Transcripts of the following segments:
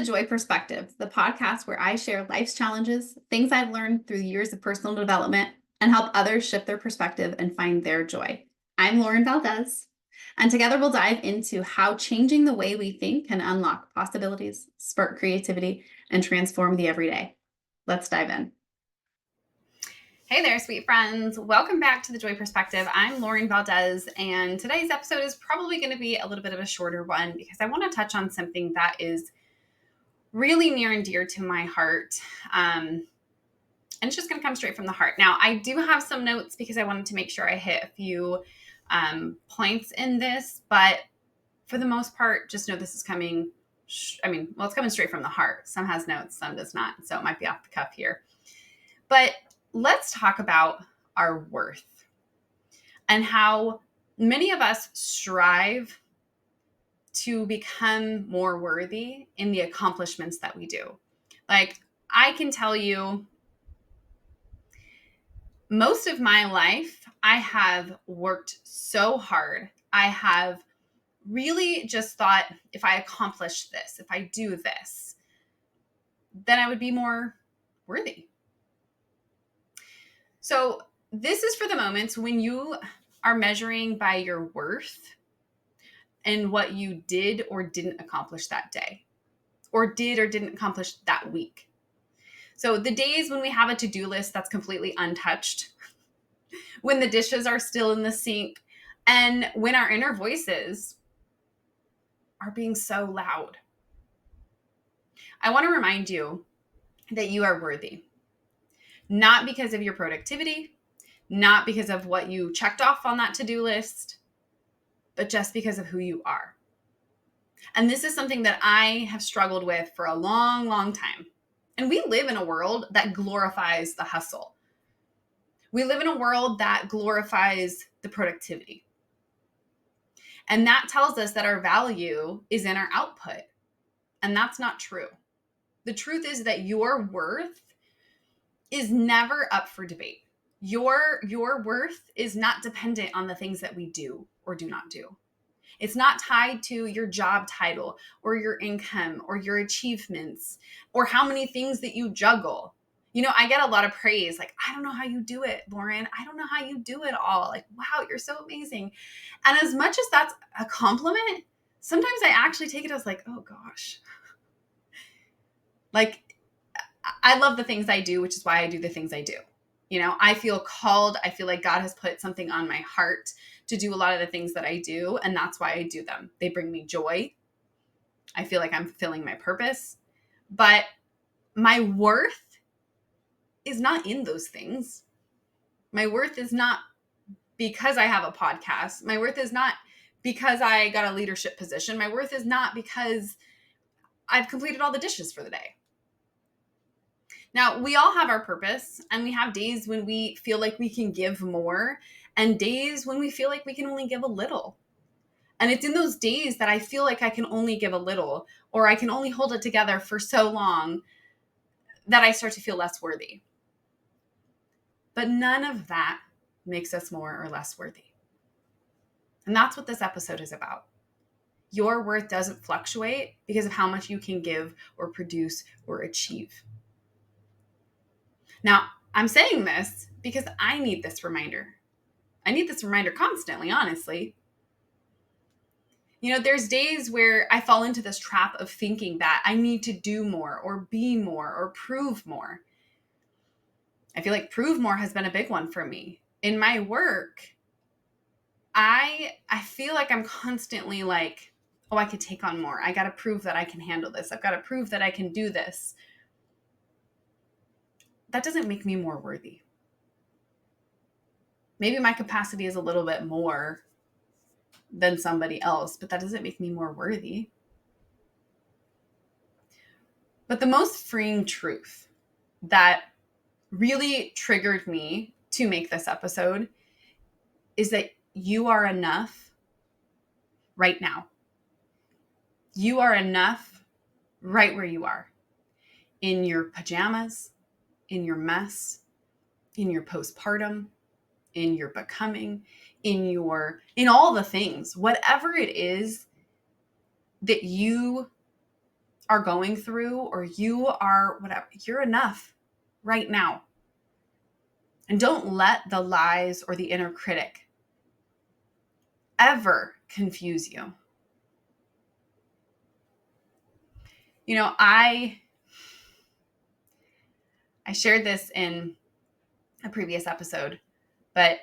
The Joy Perspective, the podcast where I share life's challenges, things I've learned through years of personal development, and help others shift their perspective and find their joy. I'm Lauren Valdez, and together we'll dive into how changing the way we think can unlock possibilities, spark creativity, and transform the everyday. Let's dive in. Hey there, sweet friends. Welcome back to The Joy Perspective. I'm Lauren Valdez, and today's episode is probably going to be a little bit of a shorter one because I want to touch on something that is really near and dear to my heart. And it's just going to come straight from the heart. Now, I do have some notes because I wanted to make sure I hit a few points in this, but for the most part, just know this is coming. It's coming straight from the heart. Some has notes, some does not. So it might be off the cuff here. But let's talk about our worth and how many of us strive to become more worthy in the accomplishments that we do. Like, I can tell you, most of my life, I have worked so hard. I have really just thought, if I accomplish this, if I do this, then I would be more worthy. So this is for the moments when you are measuring by your worth and what you did or didn't accomplish that day, or did or didn't accomplish that week. So the days when we have a to-do list that's completely untouched, when the dishes are still in the sink, and when our inner voices are being so loud. I want to remind you that you are worthy. Not because of your productivity, not because of what you checked off on that to-do list, but just because of who you are. And this is something that I have struggled with for a long, long time. And we live in a world that glorifies the hustle. We live in a world that glorifies the productivity. And that tells us that our value is in our output. And that's not true. The truth is that your worth is never up for debate. Your worth is not dependent on the things that we do or do not do. It's not tied to your job title or your income or your achievements or how many things that you juggle. You know, I get a lot of praise. Like, I don't know how you do it, Lauren. I don't know how you do it all. Like, wow, you're so amazing. And as much as that's a compliment, sometimes I actually take it as like, oh gosh. Like, I love the things I do, which is why I do the things I do. You know, I feel called. I feel like God has put something on my heart to do a lot of the things that I do. And that's why I do them. They bring me joy. I feel like I'm fulfilling my purpose. But my worth is not in those things. My worth is not because I have a podcast. My worth is not because I got a leadership position. My worth is not because I've completed all the dishes for the day. Now, we all have our purpose, and we have days when we feel like we can give more and days when we feel like we can only give a little. And it's in those days that I feel like I can only give a little, or I can only hold it together for so long, that I start to feel less worthy. But none of that makes us more or less worthy. And that's what this episode is about. Your worth doesn't fluctuate because of how much you can give or produce or achieve. Now, I'm saying this because I need this reminder. I need this reminder constantly, honestly. You know, there's days where I fall into this trap of thinking that I need to do more or be more or prove more. I feel like prove more has been a big one for me. In my work, I feel like I'm constantly like, oh, I could take on more. I got to prove that I can handle this. I've got to prove that I can do this. That doesn't make me more worthy. Maybe my capacity is a little bit more than somebody else, but that doesn't make me more worthy. But the most freeing truth that really triggered me to make this episode is that you are enough right now. You are enough right where you are. In your pajamas, in your mess, in your postpartum, in your becoming, in all the things, whatever it is that you are going through, or you are whatever, you're enough right now. And don't let the lies or the inner critic ever confuse you. You know, I shared this in a previous episode, but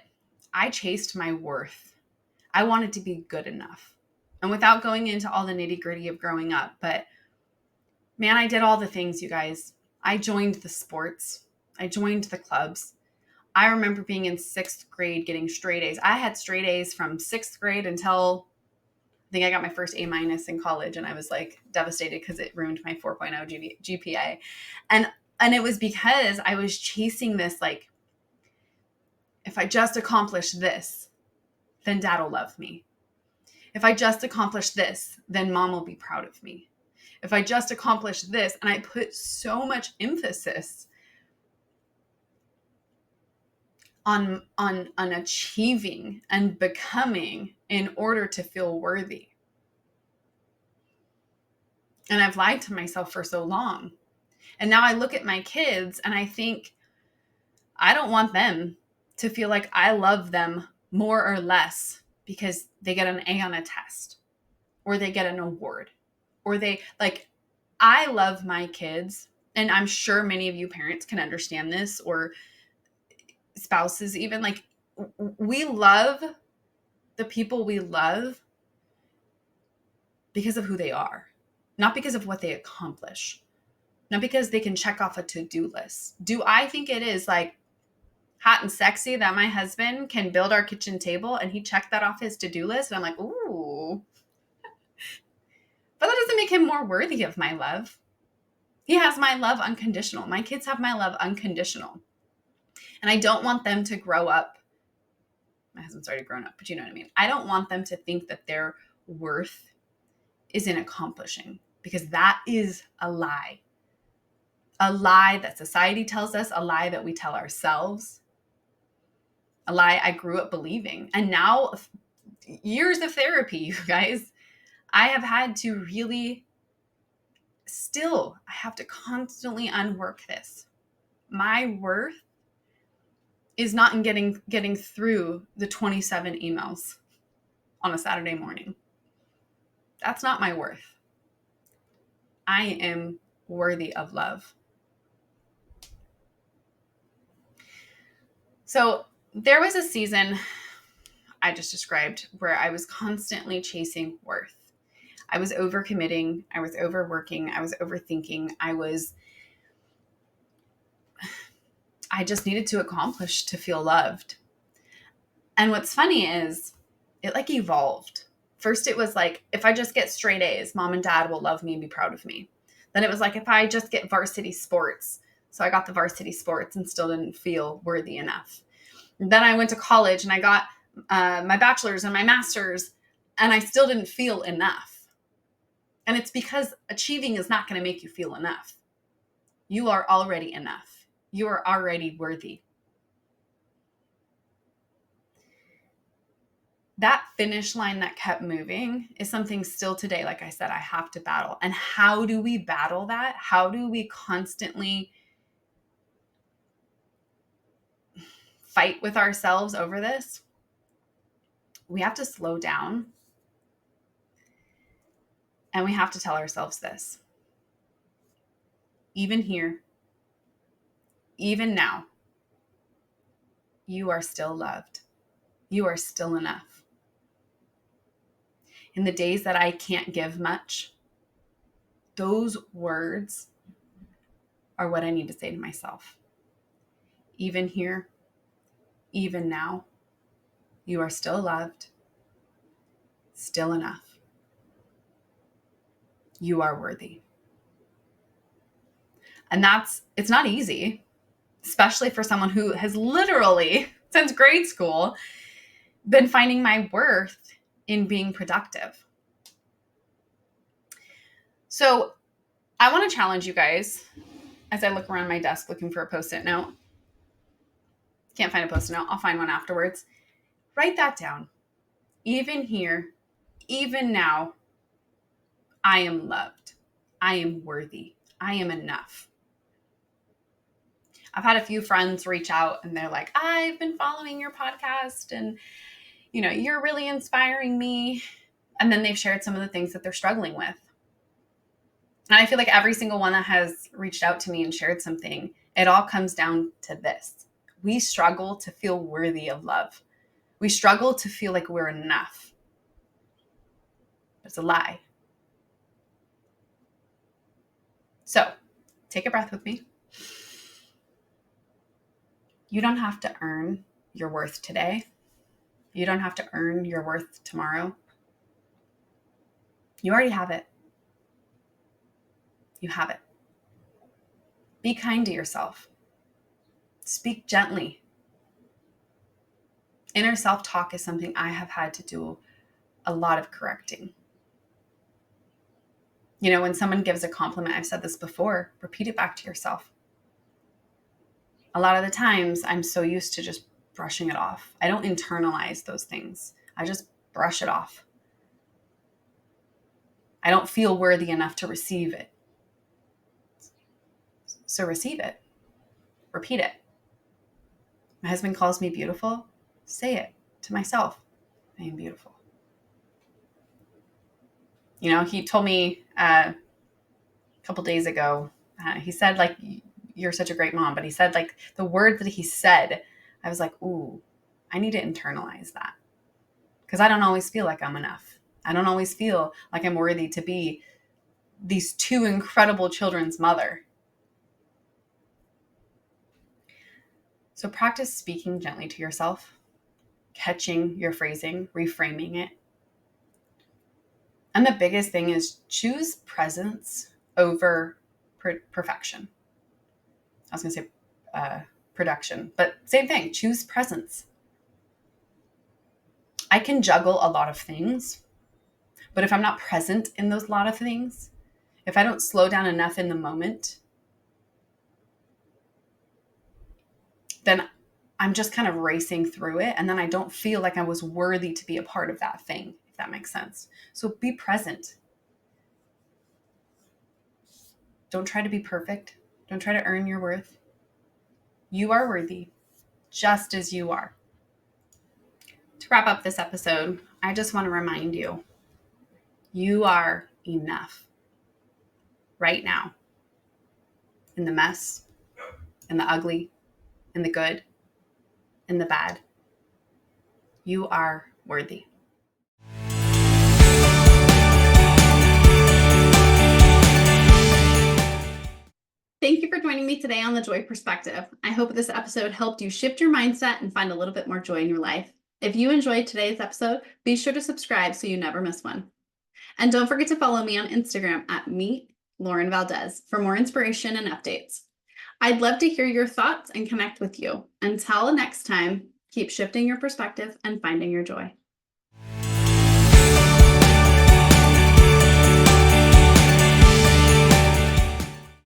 I chased my worth. I wanted to be good enough. And without going into all the nitty-gritty of growing up, but man, I did all the things, you guys. I joined the sports. I joined the clubs. I remember being in 6th grade getting straight A's. I had straight A's from 6th grade until I think I got my first A- in college, and I was like devastated because it ruined my 4.0 GPA. And it was because I was chasing this, like, if I just accomplish this, then dad will love me. If I just accomplish this, then mom will be proud of me. If I just accomplish this, and I put so much emphasis on achieving and becoming in order to feel worthy. And I've lied to myself for so long. And now I look at my kids and I think, I don't want them to feel like I love them more or less because they get an A on a test, or they get an award, or they, like, I love my kids. And I'm sure many of you parents can understand this, or spouses even. Like, we love the people we love because of who they are, not because of what they accomplish, not because they can check off a to-do list. Do I think it is like hot and sexy that my husband can build our kitchen table and he checked that off his to-do list? And I'm like, ooh. But that doesn't make him more worthy of my love. He has my love unconditional. My kids have my love unconditional. And I don't want them to grow up. My husband's already grown up, but you know what I mean. I don't want them to think that their worth is in accomplishing, because that is a lie. A lie that society tells us, a lie that we tell ourselves, a lie I grew up believing. And now, years of therapy, you guys, I have had to really I have to constantly unwork this. My worth is not in getting through the 27 emails on a Saturday morning. That's not my worth. I am worthy of love. So there was a season I just described where I was constantly chasing worth. I was overcommitting. I was overworking. I was overthinking. I just needed to accomplish to feel loved. And what's funny is it like evolved. First, it was like, if I just get straight A's, mom and dad will love me and be proud of me. Then it was like, if I just get varsity sports. So I got the varsity sports and still didn't feel worthy enough. And then I went to college and I got my bachelor's and my master's, and I still didn't feel enough. And it's because achieving is not going to make you feel enough. You are already enough. You are already worthy. That finish line that kept moving is something still today, like I said, I have to battle. And how do we battle that? How do we constantly fight with ourselves over this? We have to slow down. And we have to tell ourselves this. Even here, even now, you are still loved. You are still enough. In the days that I can't give much, those words are what I need to say to myself. Even here, even now, you are still loved, still enough. You are worthy. And it's not easy, especially for someone who has literally, since grade school, been finding my worth in being productive. So I want to challenge you guys as I look around my desk looking for a Post-it note. Can't find a Post-it note. I'll find one afterwards. Write that down. Even here, even now, I am loved. I am worthy. I am enough. I've had a few friends reach out and they're like, I've been following your podcast and, you're really inspiring me. And then they've shared some of the things that they're struggling with. And I feel like every single one that has reached out to me and shared something, it all comes down to this. We struggle to feel worthy of love. We struggle to feel like we're enough. It's a lie. So take a breath with me. You don't have to earn your worth today. You don't have to earn your worth tomorrow. You already have it. You have it. Be kind to yourself. Speak gently. Inner self-talk is something I have had to do a lot of correcting. When someone gives a compliment, I've said this before, repeat it back to yourself. A lot of the times I'm so used to just brushing it off. I don't internalize those things. I just brush it off. I don't feel worthy enough to receive it. So receive it. Repeat it. My husband calls me beautiful. Say it to myself. I am beautiful. He told me a couple days ago, he said, like, you're such a great mom. But he said, like, the word that he said, I was like, ooh, I need to internalize that. Because I don't always feel like I'm enough. I don't always feel like I'm worthy to be these two incredible children's mother. So practice speaking gently to yourself, catching your phrasing, reframing it. And the biggest thing is choose presence over perfection. I was going to say production, but same thing, choose presence. I can juggle a lot of things, but if I'm not present in those lot of things, if I don't slow down enough in the moment, then I'm just kind of racing through it. And then I don't feel like I was worthy to be a part of that thing, if that makes sense. So be present. Don't try to be perfect. Don't try to earn your worth. You are worthy, just as you are. To wrap up this episode, I just want to remind you, you are enough right now. In the mess, in the ugly, in the good, in the bad. You are worthy. Thank you for joining me today on The Joy Perspective. I hope this episode helped you shift your mindset and find a little bit more joy in your life. If you enjoyed today's episode, be sure to subscribe so you never miss one. And don't forget to follow me on Instagram at @meetlaurenvaldez for more inspiration and updates. I'd love to hear your thoughts and connect with you. Until next time, keep shifting your perspective and finding your joy.